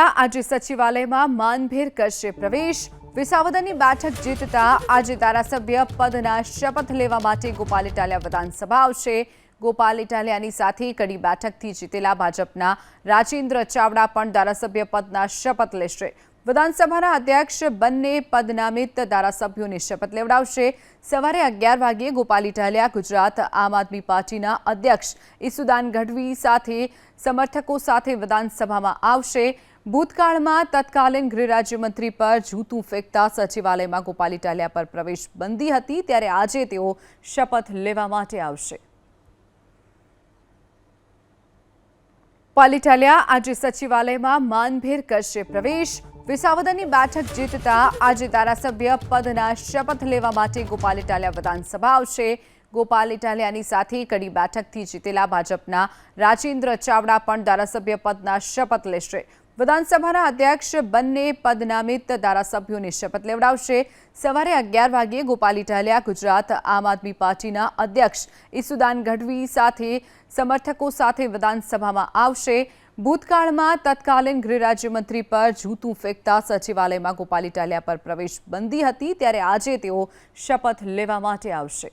ઇટાલિયા આજે સચિવાલયમાં માનભેર કરશે પ્રવેશ। વિસાવદરની બેઠક જીતતા આજે ધારાસભ્ય પદના શપથ લેવા માટે ગોપાલ ઇટાલિયા વિધાનસભા આવશે। ગોપાલ ઇટાલિયાની સાથે કડી બેઠકથી જીતેલા ભાજપના રાજેન્દ્ર ચાવડા પણ ધારાસભ્ય પદના શપથ લેશે। વિધાનસભાના અધ્યક્ષ બંને પદનામિત ધારાસભ્યોને શપથ લેવડાવશે। સવારે 11 વાગ્યે ગોપાલ ઇટાલિયા ગુજરાત આમ આદમી પાર્ટીના અધ્યક્ષ ઈસુદાન ગઢવી સાથે સમર્થકો સાથે વિધાનસભામાં આવશે। ભૂતકાળમાં તત્કાલીન ગૃહ રાજ્યમંત્રી પર જૂતું ફેંકતા સચિવાલયમાં ગોપાલ ઇટાલિયા પર પ્રવેશ બંધી હતી, ત્યારે આજે તેઓ શપથ લેવા માટે આવશે। ગોપાલ ઇટાલિયા આજે સચિવાલયમાં માનભેર કરશે પ્રવેશ। વિસાવદરની બેઠક જીતતા આજે ધારાસભ્ય પદના શપથ લેવા માટે ગોપાલ ઇટાલિયા વિધાનસભા આવશે। ગોપાલ ઇટાલિયાની સાથે કડી બેઠકથી જીતેલા ભાજપના રાજેન્દ્ર ચાવડા પણ ધારાસભ્ય પદના શપથ લેશે। વિધાનસભાના અધ્યક્ષ બંને પદનામિત ધારાસભ્યોને શપથ લેવડાવશે। સવારે 11 વાગ્યે ગોપાલ ઇટાલિયા ગુજરાત આમ આદમી પાર્ટીના અધ્યક્ષ ઈસુદાન ગઢવી સાથે સમર્થકો સાથે વિધાનસભામાં આવશે। ભૂતકાળમાં તત્કાલીન ગૃહ રાજ્યમંત્રી પર જૂતું ફેંકતા સચિવાલયમાં ગોપાલ ઇટાલિયા પર પ્રવેશ બંધી હતી, ત્યારે આજે તેઓ શપથ લેવા માટે આવશે।